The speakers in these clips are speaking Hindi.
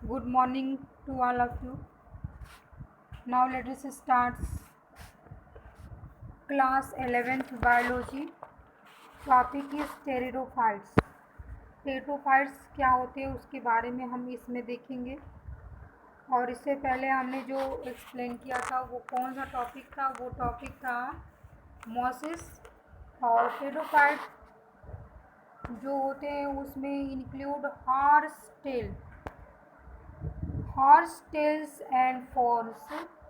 Good morning to all of you. Now let us start class 11th biology. Topic is pteridophytes. Pteridophytes क्या होते हैं उसके बारे में हम इसमें देखेंगे. और इससे पहले हमने जो एक्सप्लेन किया था वो कौन सा टॉपिक था. वो टॉपिक था मॉसिस. और टेरिडोफाइट जो होते हैं उसमें include horse tails and ferns.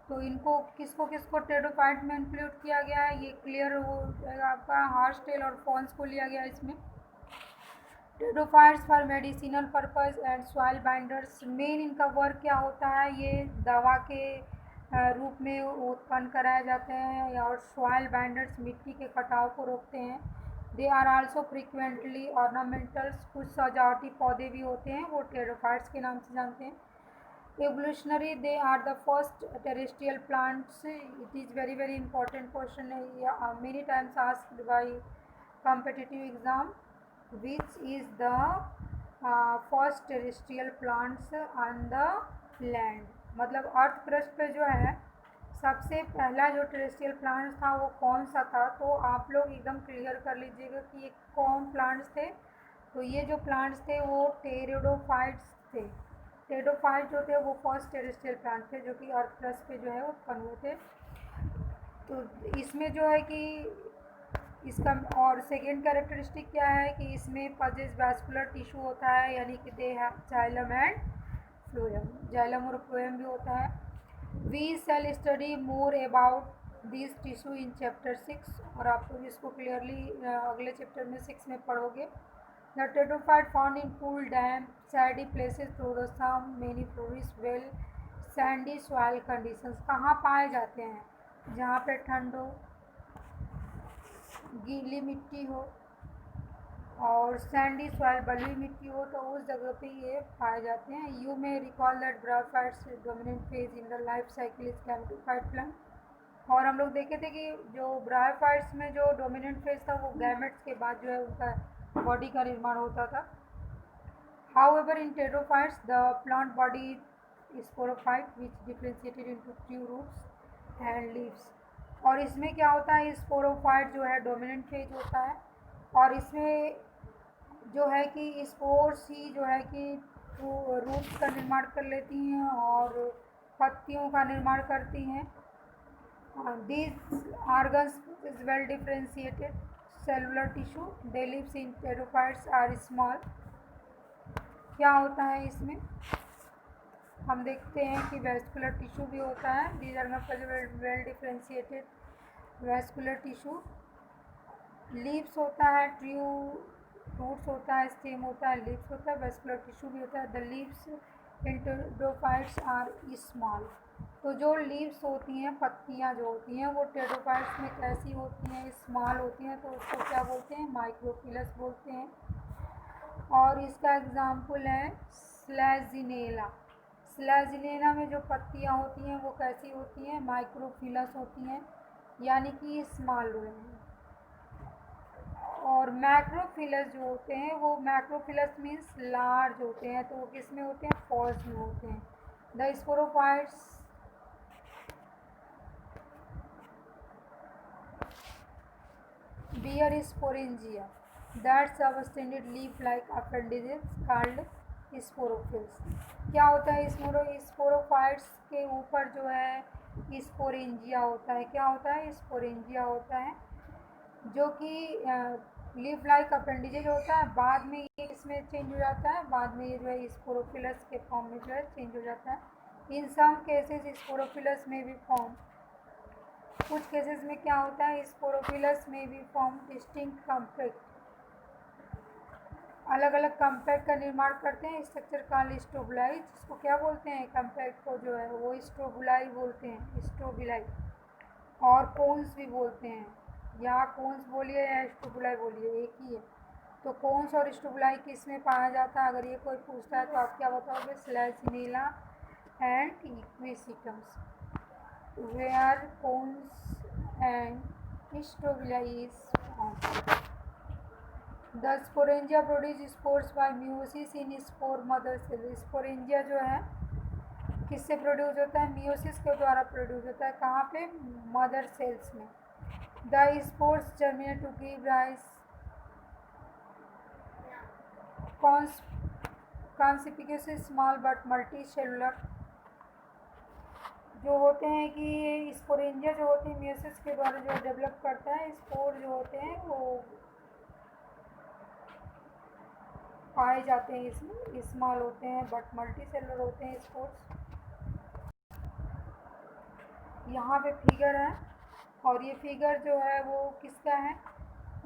तो इनको किसको किसको टेरिडोफाइट में इंक्लूड किया गया है ये क्लियर हो जाएगा आपका. हॉर्स टेल और फॉर्स को लिया गया है इसमें. Pteridophytes for medicinal purpose and soil binders. Main इनका वर्क क्या होता है, ये दवा के रूप में उत्पन्न कराए जाते हैं और सॉइल बाइंडर्स मिट्टी के कटाव को रोकते हैं. They are also frequently ornamentals. कुछ सजावटी पौधे भी होते हैं वो टेरिडोफाइट्स के नाम से जानते हैं. Evolutionary, they are the first terrestrial plants. It is very important question, many times asked by competitive exam. Which is the first terrestrial plants on the land. मतलब अर्थ पृष्ठ पे जो है सबसे पहला जो टेरेस्ट्रियल प्लांट्स था वो कौन सा था. तो आप लोग एकदम क्लियर कर लीजिएगा कि ये कौन प्लांट्स थे. तो ये जो प्लांट्स थे वो टेरिडोफाइट्स थे. टेरिडोफाइट जो थे वो फर्स्ट टेरेस्ट्रियल प्लांट थे जो कि अर्थ प्लस पे जो है उत्पन्न हुए थे. तो इसमें जो है कि इसका और सेकेंड कैरेक्टरिस्टिक क्या है कि इसमें पजेस वैस्कुलर टिश्यू होता है, यानी कि they have xylem and phloem. Xylem और फ्लोएम भी होता है. We shall study more about this tissue in chapter 6. और आप लोग इसको क्लियरली अगले चैप्टर में 6 में पढ़ोगे. The pteridophyte found in cool, damp, sandy places through the some many flourish well sandy soil conditions. कहाँ पाए जाते हैं, जहाँ पे ठंड हो, गीली मिट्टी हो और सैंडी सॉइल बलुई मिट्टी हो तो उस जगह पे ये पाए जाते हैं. You may recall that bryophytes dominant phase in the life cycle is gametophyte plant. और हम लोग देखे थे कि जो ब्रायोफाइट्स में जो डोमिनेंट फेज था वो गैमेट्स के बाद जो है उनका बॉडी का निर्माण होता था. However, in pteridophytes, the plant body is sporophyte, which differentiated into few roots and leaves. और इसमें क्या होता है, स्पोरोफाइट जो है डोमिनेंट फेज होता है और इसमें जो है कि स्पोर्स ही जो है कि रूट्स का निर्माण कर लेती हैं और पत्तियों का निर्माण करती हैं. These organs is well differentiated cellular tissue. They lives in pteridophytes are small. क्या होता है इसमें हम देखते हैं कि वैस्कुलर टिश्यू भी होता है. These are not well differentiated vascular tissue. Leaves होता है, ट्रू रूट्स होता है, स्टेम होता है, लीव्स होता है, वैस्कुलर टिश्यू भी होता है. The leaves in pteridophytes are small. तो जो लीव्स होती हैं, पत्तियाँ जो होती हैं वो टेरिडोफाइट्स में कैसी होती हैं, स्मॉल होती हैं. तो उसको क्या बोलते हैं, माइक्रोफिलस बोलते हैं. और इसका एग्जाम्पल है स्लैजिनेला. स्लैजिनेला में जो पत्तियाँ होती हैं वो कैसी होती हैं, माइक्रोफिलस होती हैं, यानी कि स्मॉल होती हैं. और मैक्रोफिलस जो होते हैं वो मैक्रोफिलस मीन्स लार्ज होते हैं. तो वो किस में होते हैं, फॉल्स में होते हैं. The sporophytes bear sporangia that substandard leaf like appendages called sporophylls. क्या होता है, स्पोरोफाइट्स के ऊपर जो है स्पोरेंजिया होता है. क्या होता है, स्पोरेंजिया होता है जो कि लीफ लाइक अपेंडिजेज होता है. बाद में ये इसमें चेंज हो जाता है, बाद में ये जो है स्पोरोफिलस के फॉर्म में जो है चेंज हो जाता है. इन सम केसेस स्पोरोफिलस में भी फॉर्म. कुछ केसेस में क्या होता है, स्पोरोफिलस में भी फॉर्म डिस्टिंक्ट कॉम्पैक्ट, अलग अलग कॉम्पैक्ट का निर्माण करते हैं. Structure called strobili. जिसको क्या बोलते हैं, कॉम्पैक्ट को जो है वो स्ट्रोबुलाई बोलते हैं, स्ट्रोबुलाई. और कोन्स भी बोलते हैं, या कोन्स बोलिए या स्ट्रोबुलाई बोलिए, एक ही है. तो कोन्स और स्ट्रोबुलाई किस में पाया जाता है, अगर ये कोई पूछता है तो आप क्या बताओगे, selaginella and equisetums. Where cones and strobili is form. The sporangia produce spores by meiosis in spore mother cell. Sporangia जो है किससे प्रोड्यूस होता है? मियोसिस के द्वारा प्रोड्यूस होता है। कहाँ पे? मदर सेल्स में। The spores germinate to give rise conspicuous small but multi cellular. जो होते हैं कि ये स्पोरेंजिया जो होती है मियोसिस के द्वारा जो डेवलप करता है, स्पोर जो होते हैं वो पाए जाते हैं इसमें, स्मॉल होते हैं बट मल्टी सेलुलर होते हैं स्पोर्स। यहाँ पे फिगर है और ये फिगर जो है वो किसका है?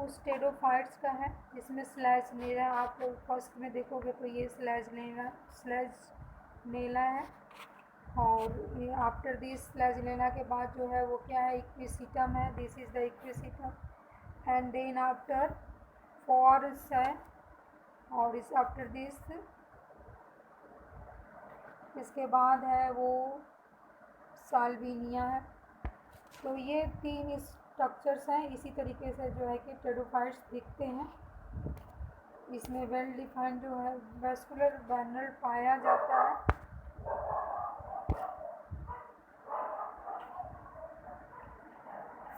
उस टेडोफाइट्स का है जिसमें स्लैज नेला, आप लोग फर्स्ट में देखोगे तो ये स्लैज नेला है। और ये आफ्टर दिस स्लैज नेला के बाद जो है वो क्या है? इक्विसिटम है। This is the equisetum and then after ferns है। और इस आफ्टर दिस इसके बाद है वो साल्विनिया है। तो ये 3 स्ट्रक्चर्स हैं। इसी तरीके से जो है कि टेडोफाइट्स दिखते हैं। इसमें वेल डिफाइंड जो है वेस्कुलर बैनल पाया जाता है।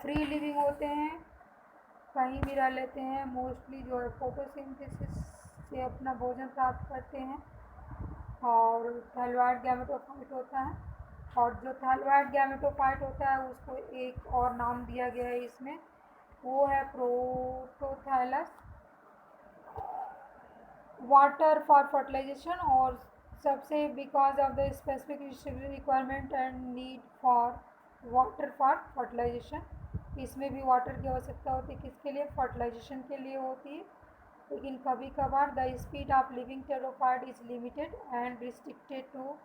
फ्री लिविंग होते हैं, कहीं भी रह लेते हैं। मोस्टली जो है फोटोसिंथेसिस से अपना भोजन प्राप्त करते हैं। और थैलॉइड गैमेटोफाइट होता है। और जो थैलॉइड गैमेटोफाइट होता है उसको एक और नाम दिया गया है इसमें, वो है प्रोटोथैलस। वाटर फॉर फर्टिलाइजेशन और सबसे because of the specific requirement and need for water for fertilization. इसमें भी वाटर की आवश्यकता होती है। किसके लिए? फर्टिलाइजेशन के लिए होती है। लेकिन कभी कभार the speed of living pteridophyte is limited and restricted to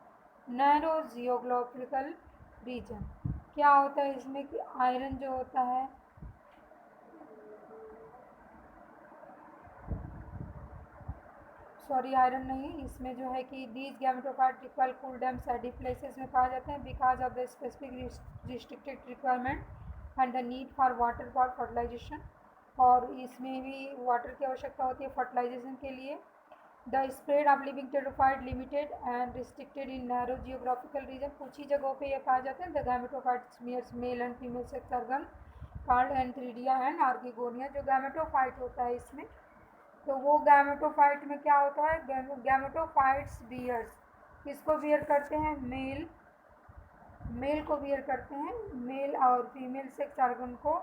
narrow geographical region. क्या होता है इसमें कि आयरन जो होता है, सॉरी आयरन नहीं, इसमें जो है कि these gametophyte require cool damp shady places में पाए जाते हैं because of the specific restricted requirement and the need for water for fertilization. और इसमें भी वाटर की आवश्यकता होती है फर्टिलाइजेशन के लिए। The spread of living pteridophyte limited and restricted in narrow geographical region. कुछ ही जगहों पे ये पाए जाते हैं। The gametophytes bears male and female sex organ called antheridia and archegonia. जो गैमेटोफाइट होता है इसमें, तो वो गैमेटोफाइट में क्या होता है? गैमेटोफाइट्स बियर्स किसको बियर करते हैं? मेल को बियर करते हैं। मेल और फीमेल सेक्स ऑर्गन को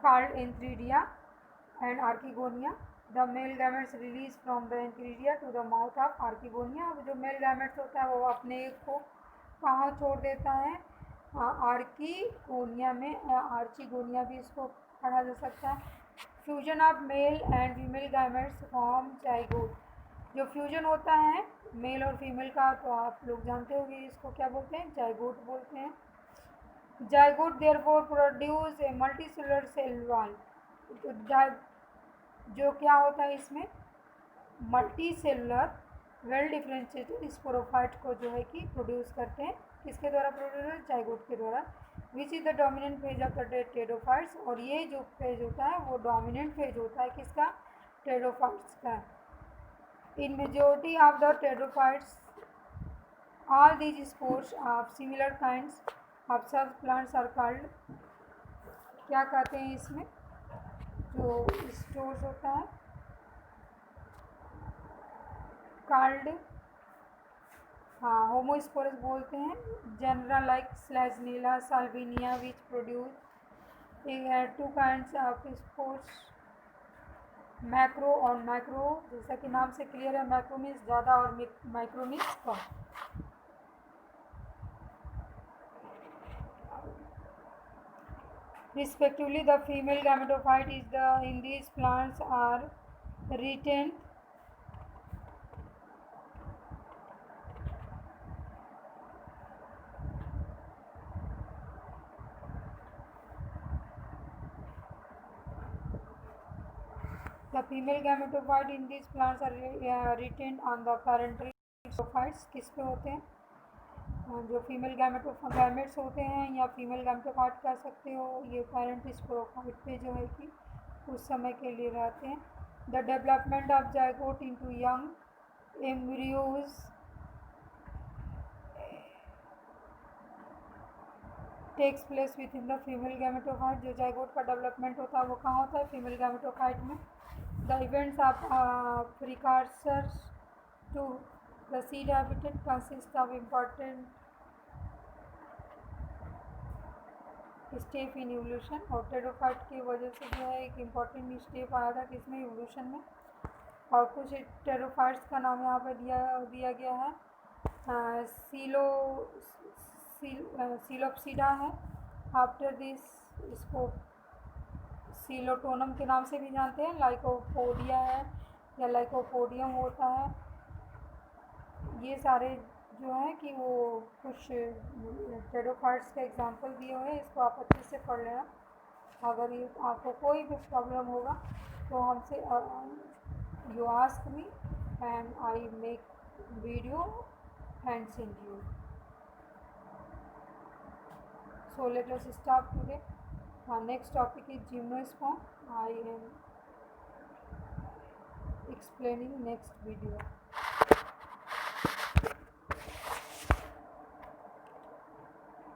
called antheridia and archegonia. The male gametes release from the antheridia to the mouth of archegonia. अब जो मेल गैमेट्स होता है वो अपने को कहाँ छोड़ देता है? आर्किगोनिया में। आर्चिगोनिया भी इसको पढ़ा जा सकता है। Fusion of male and female gametes form zygote. जो फ्यूजन होता है मेल और फीमेल का, तो आप लोग जानते होंगे इसको क्या बोलते हैं? जाइगोट बोलते हैं। Zygote therefore produce a multicellular cell wall. जो क्या होता है इसमें? Multicellular well differentiated sporophyte को जो है कि प्रोड्यूस करते हैं। किसके द्वारा प्रोड्यूस? जाइगोट के द्वारा। Which is the dominant phase of the टेडोफाइट्स। और ये जो फेज होता है वो डोमिनेंट फेज होता है किसका? टेडोफाइट्स का। In majority of the टेडोफाइट्स all these spores of similar kinds of सब plants are called, क्या कहते हैं इसमें? जो स्पोर्स होता है कॉल्ड, हाँ होमोस्पोरस बोलते हैं। General like selaginella salvinia which produce 2 kinds of spores, macro और माइक्रो। जैसा कि नाम से क्लियर है, मैक्रो मीन्स ज़्यादा और micro means come. Respectively, the female gametophyte in these plants are retained the female gametophyte in these plants are retained on the parental gametophytes। किस पे होते हैं? जो फीमेल गैमेट्स होते हैं या फीमेल गैमेटोफाइट कह सकते हो, ये पेरेंट स्पोरोफाइट पे जो है कि कुछ समय के लिए रहते हैं। The development of zygote into young embryos takes place within the female gametophyte. जो जाइगोट का डेवलपमेंट होता है वो कहाँ होता है? फीमेल गैमेटोफाइट में। The events of precursors to the seed habitat consist of important step in evolution. और टेरोफाइट की वजह से जो है एक इम्पॉर्टेंट स्टेप आया था किसमें? इवोल्यूशन में। और कुछ टेरोफाइट्स का नाम यहाँ पे दिया गया है। सीलोप्सिडा है। आफ्टर दिस इसको सीलोटोनम के नाम से भी जानते हैं। लाइकोपोडिया है या लाइकोपोडियम होता है। ये सारे जो है कि वो कुछ टेरोफाइट्स के एग्जांपल दिए हुए हैं। इसको आप अच्छे से पढ़ लेना। अगर ये आपको कोई भी प्रॉब्लम होगा तो हमसे you ask me and I make video and send you. So let us start today. Our next topic is gymnosperm. I am explaining next video.